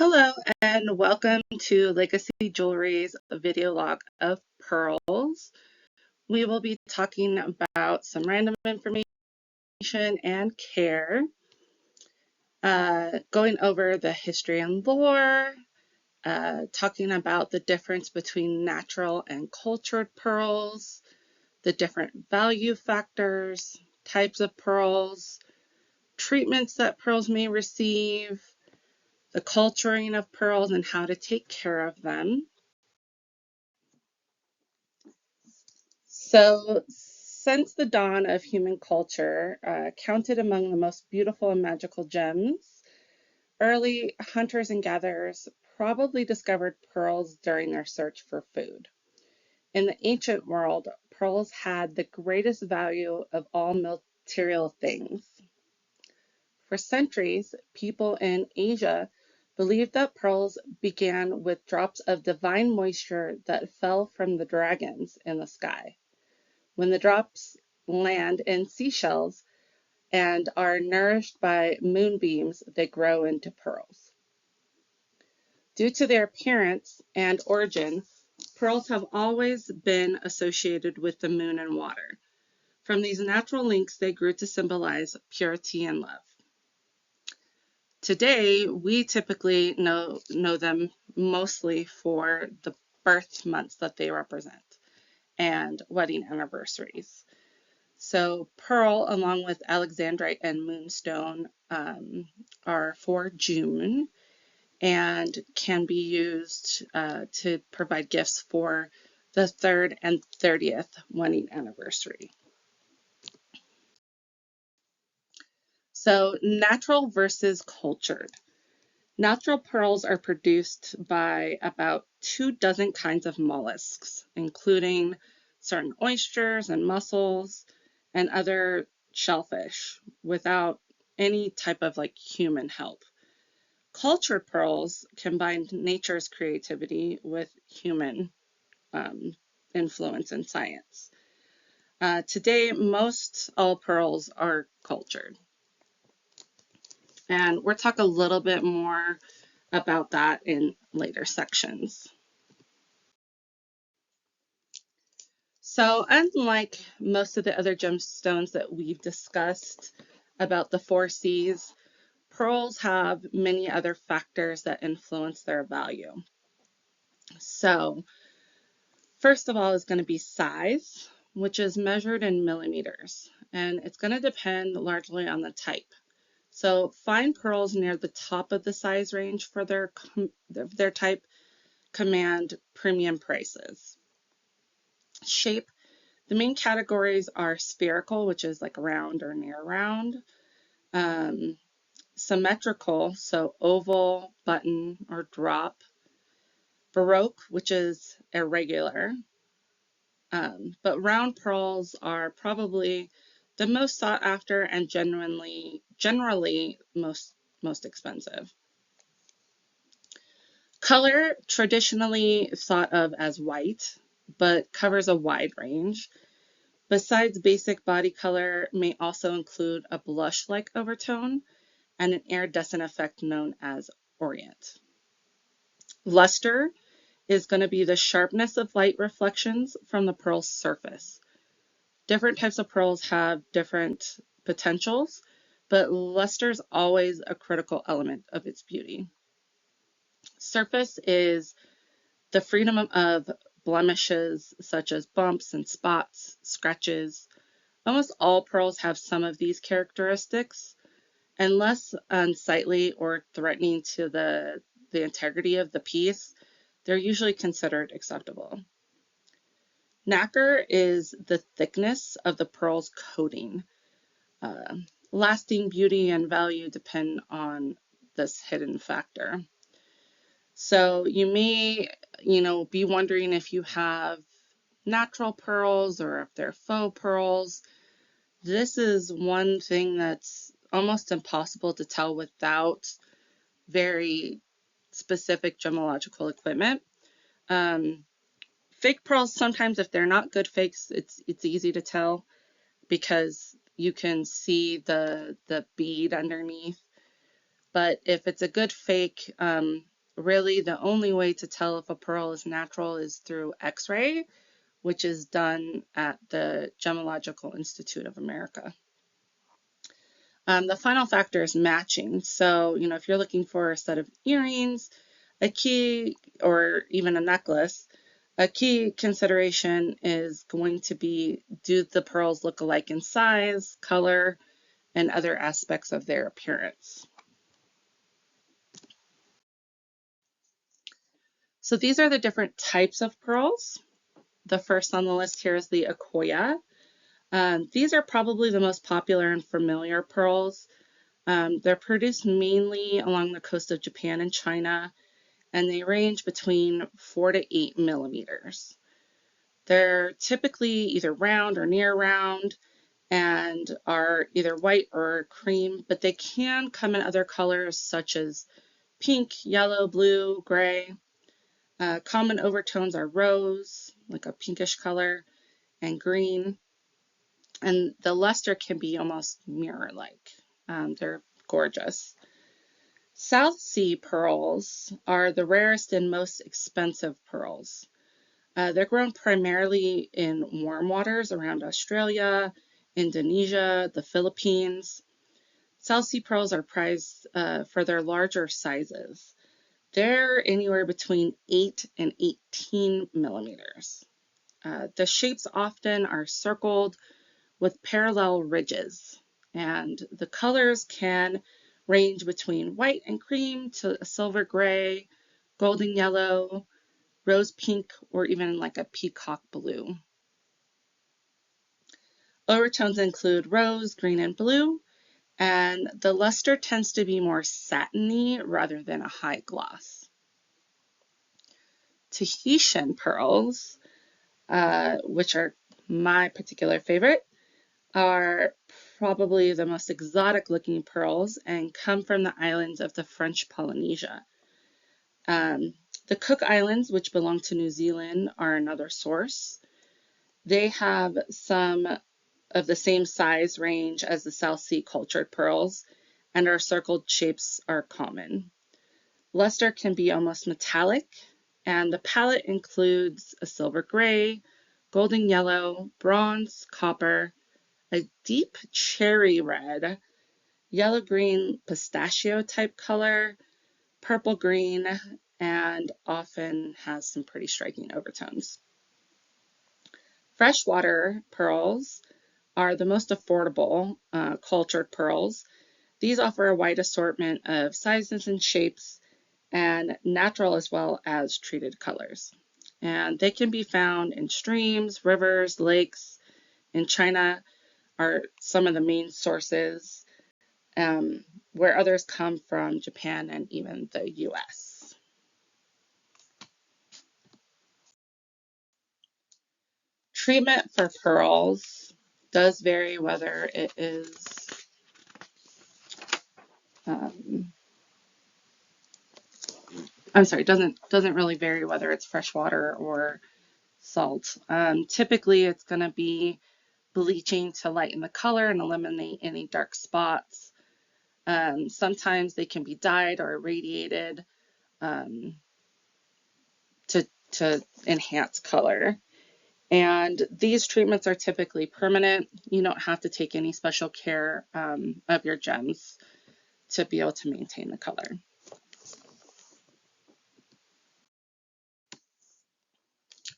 Hello and welcome to Legacy Jewelry's video log of pearls. We will be talking about some random information and care, going over the history and lore, talking about the difference between natural and cultured pearls, the different value factors, types of pearls, treatments that pearls may receive, the culturing of pearls and how to take care of them. So, since the dawn of human culture, counted among the most beautiful and magical gems, early hunters and gatherers probably discovered pearls during their search for food. In the ancient world, pearls had the greatest value of all material things. For centuries, people in Asia believed that pearls began with drops of divine moisture that fell from the dragons in the sky. When the drops land in seashells and are nourished by moonbeams, they grow into pearls. Due to their appearance and origin, pearls have always been associated with the moon and water. From these natural links, they grew to symbolize purity and love. Today, we typically know them mostly for the birth months that they represent and wedding anniversaries. So pearl, along with alexandrite and moonstone, are for June and can be used to provide gifts for the 3rd and 30th wedding anniversary. So natural versus cultured. Natural pearls are produced by about 24 kinds of mollusks, including certain oysters and mussels and other shellfish, without any type of human help. Cultured pearls combine nature's creativity with human influence in science. Today, most all pearls are cultured. And we'll talk a little bit more about that in later sections. So unlike most of the other gemstones that we've discussed about the 4Cs, pearls have many other factors that influence their value. So first of all is going to be size, which is measured in millimeters, and it's going to depend largely on the type. So fine pearls near the top of the size range for their type command premium prices. Shape, the main categories are spherical, which is like round or near round, symmetrical, so oval, button, or drop, baroque, which is irregular, but round pearls are probably the most sought after and generally most expensive. Color, traditionally thought of as white, but covers a wide range. Besides basic body color, may also include a blush-like overtone and an iridescent effect known as orient. Luster is going to be the sharpness of light reflections from the pearl's surface. Different types of pearls have different potentials, but luster is always a critical element of its beauty. Surface is the freedom of blemishes such as bumps and spots, scratches. Almost all pearls have some of these characteristics, and less unsightly or threatening to the integrity of the piece, they're usually considered acceptable. Nacre is the thickness of the pearl's coating. Lasting beauty and value depend on this hidden factor. So you may, be wondering if you have natural pearls or if they're faux pearls. This is one thing that's almost impossible to tell without very specific gemological equipment. Fake pearls, sometimes if they're not good fakes, it's easy to tell because you can see the bead underneath. But if it's a good fake, really the only way to tell if a pearl is natural is through X-ray, which is done at the Gemological Institute of America. The final factor is matching. So, if you're looking for a set of earrings, a key, or even a necklace, a key consideration is going to be, do the pearls look alike in size, color, and other aspects of their appearance? So these are the different types of pearls. The first on the list here is the Akoya. These are probably the most popular and familiar pearls. They're produced mainly along the coast of Japan and China, and they range between 4 to 8 millimeters. They're typically either round or near round and are either white or cream, but they can come in other colors such as pink, yellow, blue, gray. Common overtones are rose, like a pinkish color, and green. And the luster can be almost mirror-like. They're gorgeous. South Sea pearls are the rarest and most expensive pearls. They're grown primarily in warm waters around Australia, Indonesia, the Philippines. South Sea pearls are prized for their larger sizes. They're anywhere between 8 and 18 millimeters. The shapes often are circled with parallel ridges, and the colors can range between white and cream to a silver gray, golden yellow, rose pink, or even like a peacock blue. Overtones include rose, green, and blue, and the luster tends to be more satiny rather than a high gloss. Tahitian pearls, which are my particular favorite, are probably the most exotic looking pearls and come from the islands of the French Polynesia. The Cook Islands, which belong to New Zealand, are another source. They have some of the same size range as the South Sea cultured pearls, and our circled shapes are common. Luster can be almost metallic, and the palette includes a silver gray, golden yellow, bronze, copper, a deep cherry red, yellow-green pistachio type color, purple green, and often has some pretty striking overtones. Freshwater pearls are the most affordable cultured pearls. These offer a wide assortment of sizes and shapes, and natural as well as treated colors. And they can be found in streams, rivers, lakes. In China are some of the main sources, where others come from Japan and even the US. Treatment for pearls does vary whether it is doesn't really vary whether it's freshwater or salt. Typically, it's going to be bleaching to lighten the color and eliminate any dark spots. Sometimes they can be dyed or irradiated to enhance color. And these treatments are typically permanent. You don't have to take any special care of your gems to be able to maintain the color.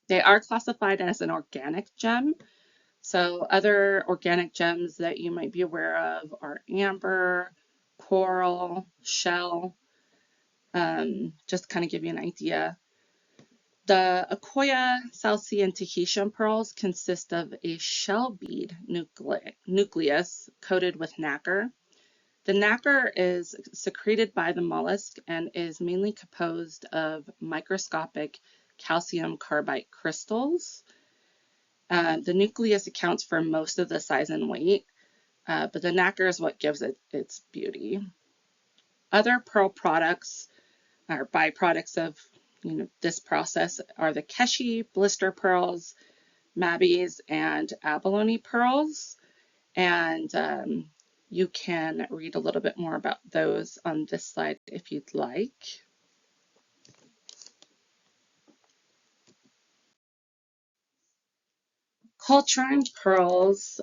They are classified as an organic gem. So other organic gems that you might be aware of are amber, coral, shell, just kind of give you an idea. The Akoya, South Sea, and Tahitian pearls consist of a shell bead nucleus coated with nacre. The nacre is secreted by the mollusk and is mainly composed of microscopic calcium carbide crystals. The nucleus accounts for most of the size and weight, but the nacre is what gives it its beauty. Other pearl products or byproducts of this process are the Keshi blister pearls, Mabis, and abalone pearls. And you can read a little bit more about those on this slide if you'd like. culturing pearls,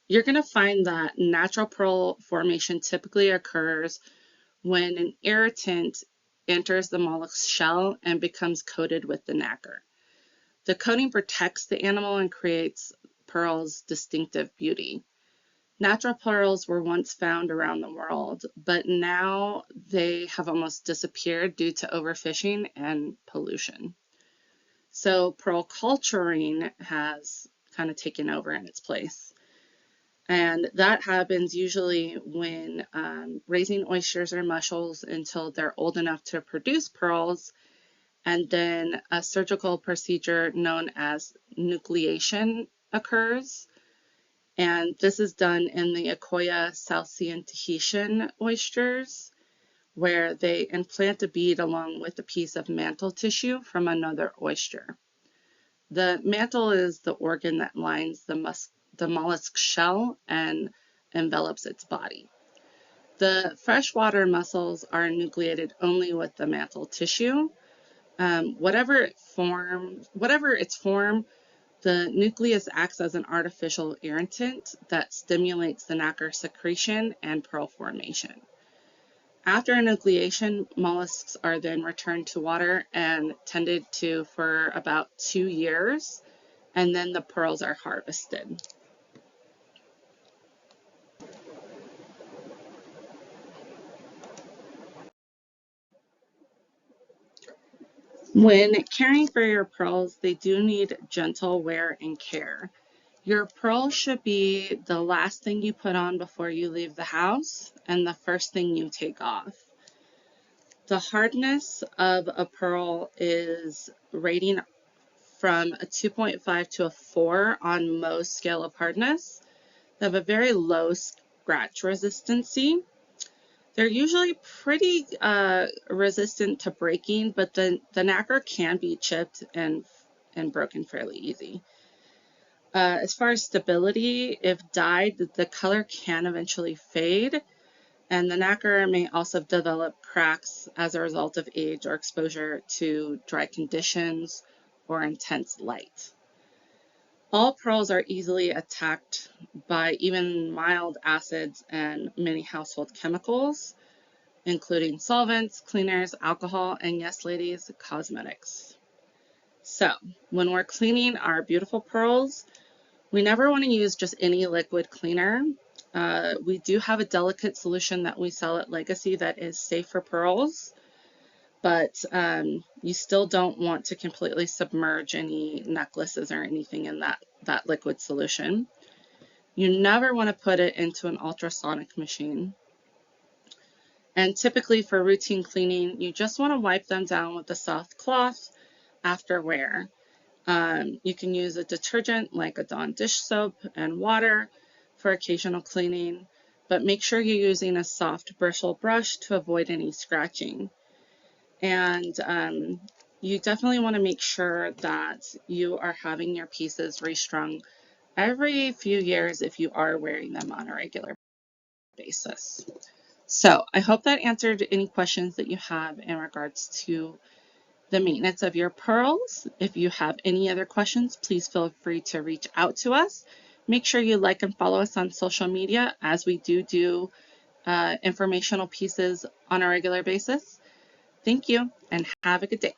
you're going to find that natural pearl formation typically occurs when an irritant enters the mollusk's shell and becomes coated with the nacre. The coating protects the animal and creates pearls' distinctive beauty. Natural pearls were once found around the world, but now they have almost disappeared due to overfishing and pollution. So pearl culturing has kind of taken over in its place. And that happens usually when raising oysters or mussels until they're old enough to produce pearls, and then a surgical procedure known as nucleation occurs. And this is done in the Akoya Salcean Tahitian oysters, where they implant a bead along with a piece of mantle tissue from another oyster. The mantle is the organ that lines the mollusk shell and envelops its body. The freshwater mussels are nucleated only with the mantle tissue. Whatever its form, the nucleus acts as an artificial irritant that stimulates the nacre secretion and pearl formation. After nucleation, mollusks are then returned to water and tended to for about 2 years, and then the pearls are harvested. When caring for your pearls, they do need gentle wear and care. Your pearl should be the last thing you put on before you leave the house and the first thing you take off. The hardness of a pearl is rating from a 2.5 to a 4 on Mohs scale of hardness. They have a very low scratch resistancy. They're usually pretty resistant to breaking, but the nacre can be chipped and broken fairly easy. As far as stability, if dyed, the color can eventually fade, and the nacre may also develop cracks as a result of age or exposure to dry conditions or intense light. All pearls are easily attacked by even mild acids and many household chemicals, including solvents, cleaners, alcohol, and yes, ladies, cosmetics. So, when we're cleaning our beautiful pearls, we never want to use just any liquid cleaner. We do have a delicate solution that we sell at Legacy that is safe for pearls, but you still don't want to completely submerge any necklaces or anything in that liquid solution. You never want to put it into an ultrasonic machine. And typically for routine cleaning, you just want to wipe them down with a soft cloth after wear. You can use a detergent like a Dawn dish soap and water for occasional cleaning, but make sure you're using a soft bristle brush to avoid any scratching. And you definitely want to make sure that you are having your pieces restrung every few years if you are wearing them on a regular basis. So I hope that answered any questions that you have in regards to the maintenance of your pearls. If you have any other questions, please feel free to reach out to us. Make sure you like and follow us on social media, as we do informational pieces on a regular basis. Thank you and have a good day.